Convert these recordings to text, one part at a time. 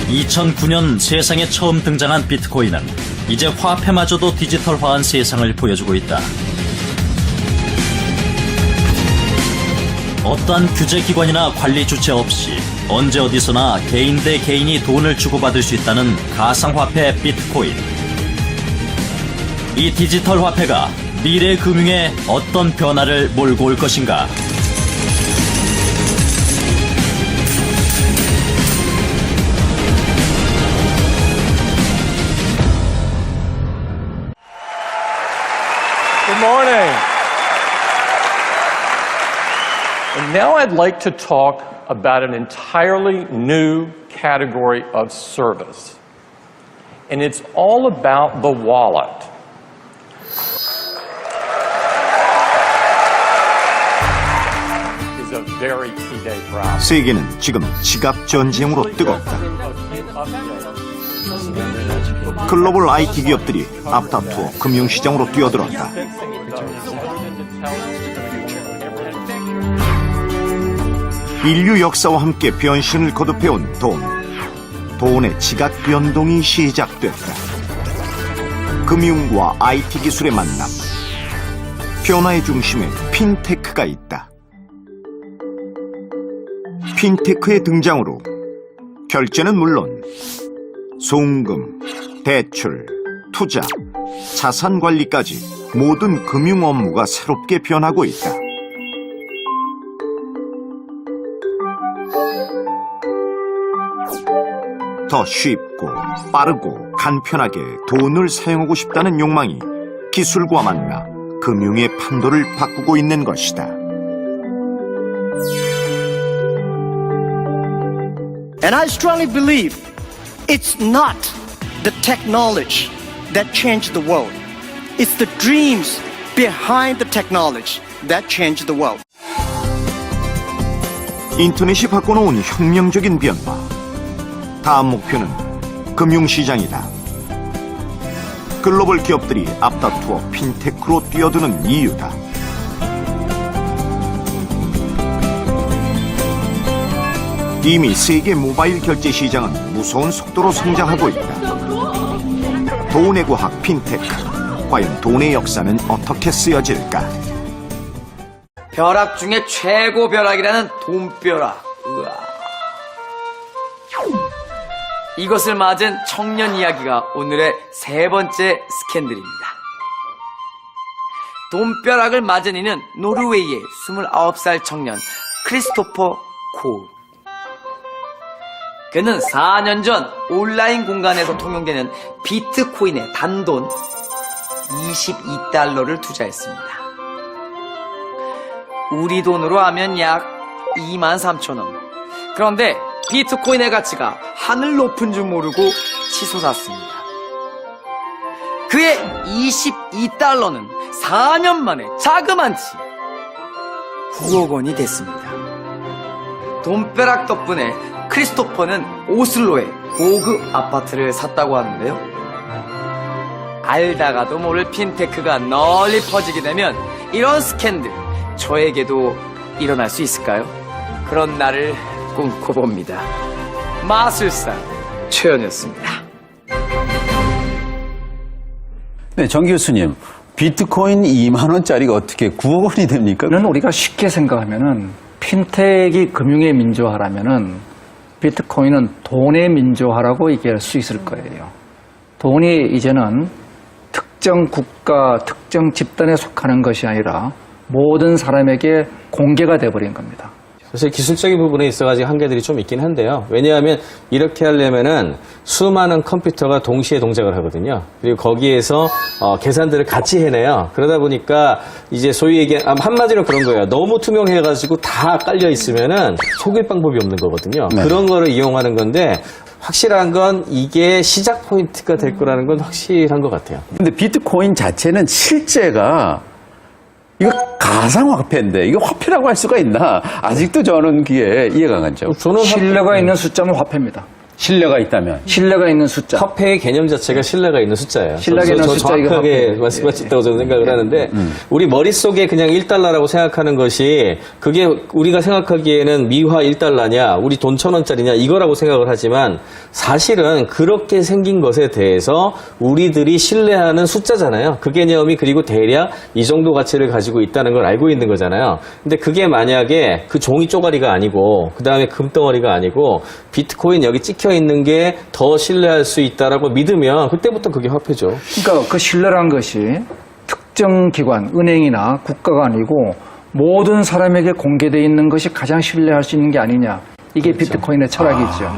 2009년 세상에 처음 등장한 비트코인은 이제 화폐마저도 디지털화한 세상을 보여주고 있다. 어떠한 규제기관이나 관리 주체 없이 언제 어디서나 개인 대 개인이 돈을 주고받을 수 있다는 가상화폐 비트코인. 이 디지털 화폐가 미래 금융에 어떤 변화를 몰고 올 것인가? Good morning. And now I'd like to talk about an entirely new category of service. And it's all about the wallet. It's a very key day for us. 세계는 지금 지갑 전쟁으로 뜨겁다. 글로벌 IT 기업들이 앞다투어 금융시장으로 뛰어들었다. 인류 역사와 함께 변신을 거듭해온 돈. 돈의 지각 변동이 시작됐다. 금융과 IT 기술의 만남. 변화의 중심에 핀테크가 있다. 핀테크의 등장으로 결제는 물론 송금, 대출, 투자, 자산 관리까지 모든 금융 업무가 새롭게 변하고 있다. 더 쉽고 빠르고 간편하게 돈을 사용하고 싶다는 욕망이 기술과 만나 금융의 판도를 바꾸고 있는 것이다. And I strongly believe it's not the technology that changed the world. It's the dreams behind the technology that changed the world. 인터넷이 바꿔놓은 혁명적인 변화. 다음 목표는 금융시장이다. 글로벌 기업들이 앞다투어 핀테크로 뛰어드는 이유다. 이미 세계 모바일 결제 시장은 무서운 속도로 성장하고 있다. 돈의 과학 핀테크. 과연 돈의 역사는 어떻게 쓰여질까? 벼락 중에 최고 벼락이라는 돈벼락. 우와. 이것을 맞은 청년 이야기가 오늘의 세 번째 스캔들입니다. 돈벼락을 맞은 이는 노르웨이의 29살 청년 크리스토퍼 코우. 그는 4년 전 온라인 공간에서 통용되는 비트코인의 단돈 22달러를 투자했습니다. 우리 돈으로 하면 약 23,000원. 그런데 비트코인의 가치가 하늘 높은 줄 모르고 치솟았습니다. 그의 22달러는 4년 만에 자그만치 9억 원이 됐습니다. 돈벼락 덕분에 크리스토퍼는 오슬로에 고급 아파트를 샀다고 하는데요. 알다가도 모를 핀테크가 널리 퍼지게 되면 이런 스캔들 저에게도 일어날 수 있을까요? 그런 날을 꿈꿔봅니다. 마술사 최연이었습니다. 네, 정 교수님. 비트코인 2만 원짜리가 어떻게 9억 원이 됩니까? 이는 우리가 쉽게 생각하면은 핀텍이 금융의 민주화라면은 비트코인은 돈의 민주화라고 얘기할 수 있을 거예요. 돈이 이제는 특정 국가, 특정 집단에 속하는 것이 아니라 모든 사람에게 공개가 돼버린 겁니다. 사실 기술적인 부분에 있어가지고 한계들이 좀 있긴 한데요. 왜냐하면 이렇게 하려면은 수많은 컴퓨터가 동시에 동작을 하거든요. 그리고 거기에서 계산들을 같이 해내요. 그러다 보니까 이제 소위 얘기한 한마디로 그런 거예요. 너무 투명해가지고 다 깔려 있으면은 속일 방법이 없는 거거든요. 네. 그런 거를 이용하는 건데 확실한 건 이게 시작 포인트가 될 거라는 건 확실한 것 같아요. 근데 비트코인 자체는 실제가 이거 가상화폐인데 이거 화폐라고 할 수가 있나? 아직도 저는 그게 이해가 안 가죠. 신뢰가 있는 숫자는 화폐입니다. 신뢰가 있다면. 신뢰가 있는 숫자. 화폐의 개념 자체가 신뢰가 있는 숫자예요. 신뢰가 있는 저 숫자, 이거 정확하게 화폐. 말씀하셨다고 저는 생각을 하는데 우리 머릿속에 그냥 1달러라고 생각하는 것이 그게 우리가 생각하기에는 미화 1달러냐 우리 돈 1,000원짜리냐 이거라고 생각을 하지만 사실은 그렇게 생긴 것에 대해서 우리들이 신뢰하는 숫자잖아요. 그 개념이 그리고 대략 이 정도 가치를 가지고 있다는 걸 알고 있는 거잖아요. 근데 그게 만약에 그 종이 쪼가리가 아니고 그 다음에 금덩어리가 아니고 비트코인 여기 찍혀 있는 게 더 신뢰할 수 있다라고 믿으면 그때부터 그게 화폐죠. 그러니까 그 신뢰란 것이 특정 기관, 은행이나 국가가 아니고 모든 사람에게 공개되어 있는 것이 가장 신뢰할 수 있는 게 아니냐. 이게 비트코인의 철학이죠.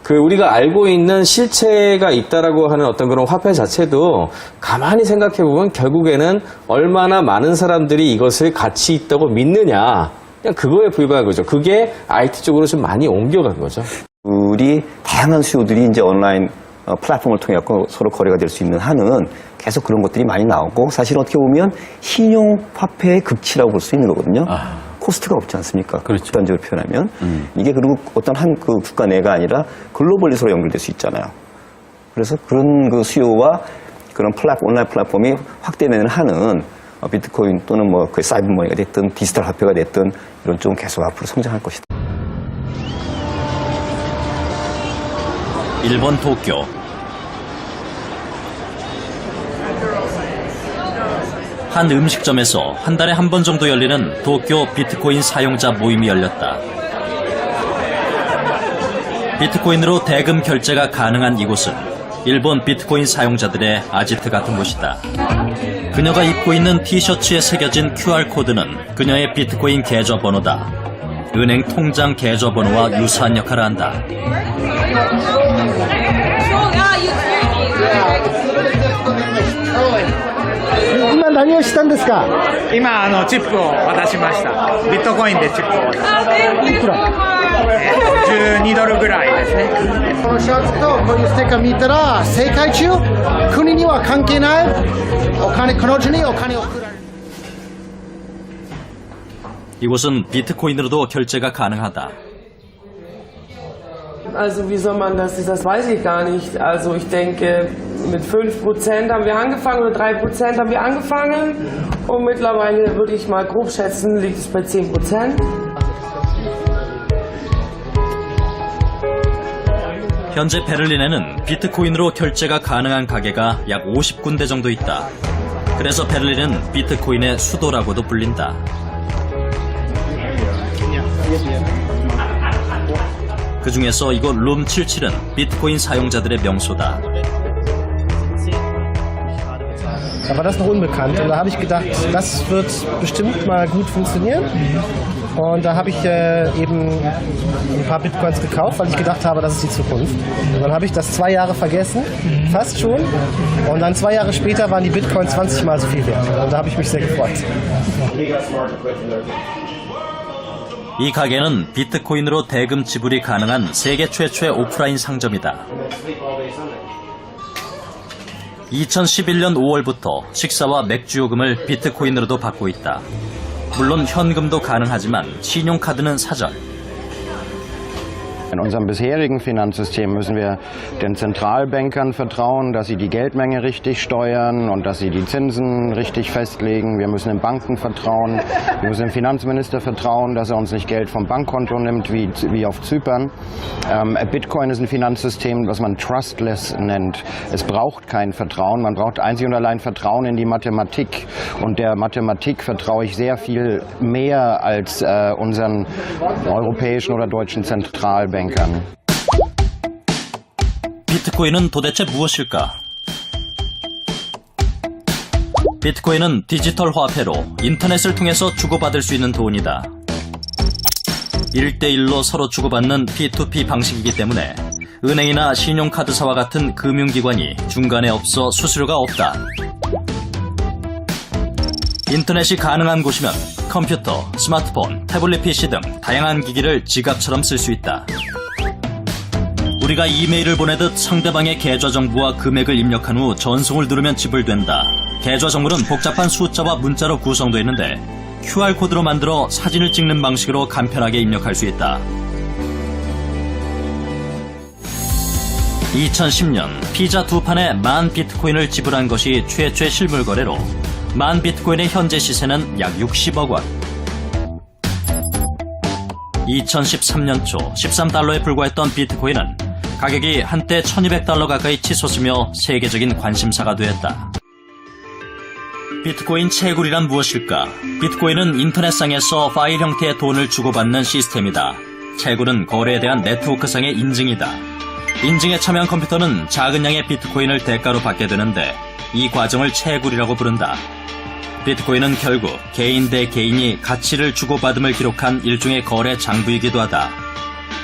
그 우리가 알고 있는 실체가 있다라고 하는 어떤 그런 화폐 자체도 가만히 생각해 보면 결국에는 얼마나 많은 사람들이 이것을 가치 있다고 믿느냐. 그냥 그거에 불과한 거죠. 그게 IT 쪽으로 좀 많이 옮겨간 거죠. 우리 다양한 수요들이 이제 온라인 플랫폼을 통해 갖고 서로 거래가 될 수 있는 한은 계속 그런 것들이 많이 나오고 사실 어떻게 보면 신용 화폐의 극치라고 볼 수 있는 거거든요. 코스트가 없지 않습니까? 그렇죠. 극단적으로 표현하면 이게 그리고 어떤 한 그 국가 내가 아니라 글로벌리 서로 연결될 수 있잖아요. 그래서 그런 그 수요와 그런 온라인 플랫폼이 확대되는 한은 비트코인 또는 뭐 그 사이버머니가 됐든 디지털 화폐가 됐든 이런 좀 계속 앞으로 성장할 것이다. 일본 도쿄. 한 음식점에서 한 달에 한 번 정도 열리는 도쿄 비트코인 사용자 모임이 열렸다. 비트코인으로 대금 결제가 가능한 이곳은 일본 비트코인 사용자들의 아지트 같은 곳이다. 그녀가 입고 있는 티셔츠에 새겨진 QR코드는 그녀의 비트코인 계좌번호다. 은행 통장 계좌번호와 유사한 역할을 한다. 今何をしたんですか？今チップを渡しました。ビットコインでチップを渡しました。いくら12ドルぐらいですね。このシャツとこういうステッカー見たら世界中国には関係ないお金彼女にお金を送られる 이곳은 비트코인으로도 결제가 가능하다. Also wie soll man das? Das weiß ich gar nicht. Also ich denke, mit 5% haben wir angefangen oder 3% haben wir angefangen und mittlerweile würde ich mal grob schätzen, liegt es bei 10%. 현재 베를린에는 비트코인으로 결제가 가능한 가게가 약 50군데 정도 있다. 그래서 베를린은 비트코인의 수도라고도 불린다. 그 중에서 이곳 룸 77은 비트코인 사용자들의 명소다. Da war das noch unbekannt und da habe ich gedacht, das wird bestimmt mal gut funktionieren. Und da habe ich eben ein paar Bitcoins gekauft, weil ich gedacht habe, das ist die Zukunft. Und dann habe ich das 2 Jahre vergessen, fast schon. Und dann 2 Jahre später waren die Bitcoins 20 Mal so viel wert. Und da habe ich mich sehr gefreut. 이 가게는 비트코인으로 대금 지불이 가능한 세계 최초의 오프라인 상점이다. 2011년 5월부터 식사와 맥주 요금을 비트코인으로도 받고 있다. 물론 현금도 가능하지만 신용카드는 사절. In unserem bisherigen Finanzsystem müssen wir den Zentralbankern vertrauen, dass sie die Geldmenge richtig steuern und dass sie die Zinsen richtig festlegen. Wir müssen den Banken vertrauen. Wir müssen dem Finanzminister vertrauen, dass er uns nicht Geld vom Bankkonto nimmt, wie auf Zypern. Bitcoin ist ein Finanzsystem, was man trustless nennt. Es braucht kein Vertrauen. Man braucht einzig und allein Vertrauen in die Mathematik. Und der Mathematik vertraue ich sehr viel mehr als unseren europäischen oder deutschen Zentralbankern. 비트코인은 도대체 무엇일까? 비트코인은 디지털 화폐로 인터넷을 통해서 주고받을 수 있는 돈이다. 1대1로 서로 주고받는 P2P 방식이기 때문에 은행이나 신용카드사와 같은 금융기관이 중간에 없어 수수료가 없다. 인터넷이 가능한 곳이면 컴퓨터, 스마트폰, 태블릿 PC 등 다양한 기기를 지갑처럼 쓸 수 있다. 우리가 이메일을 보내듯 상대방의 계좌 정보와 금액을 입력한 후 전송을 누르면 지불된다. 계좌 정보는 복잡한 숫자와 문자로 구성되어 있는데 QR코드로 만들어 사진을 찍는 방식으로 간편하게 입력할 수 있다. 2010년 피자 2판에 10,000 비트코인을 지불한 것이 최초의 실물 거래로 10,000 비트코인의 현재 시세는 약 60억 원. 2013년 초 13달러에 불과했던 비트코인은 가격이 한때 1,200달러 가까이 치솟으며 세계적인 관심사가 되었다. 비트코인 채굴이란 무엇일까? 비트코인은 인터넷상에서 파일 형태의 돈을 주고받는 시스템이다. 채굴은 거래에 대한 네트워크상의 인증이다. 인증에 참여한 컴퓨터는 작은 양의 비트코인을 대가로 받게 되는데 이 과정을 채굴이라고 부른다. 비트코인은 결국 개인 대 개인이 가치를 주고받음을 기록한 일종의 거래 장부이기도 하다.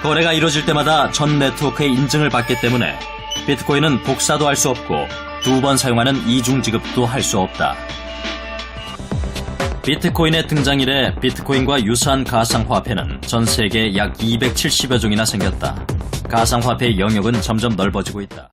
거래가 이루어질 때마다 전 네트워크의 인증을 받기 때문에 비트코인은 복사도 할 수 없고 2번 사용하는 이중 지급도 할 수 없다. 비트코인의 등장 이래 비트코인과 유사한 가상화폐는 전 세계에 약 270여 종이나 생겼다. 가상화폐의 영역은 점점 넓어지고 있다.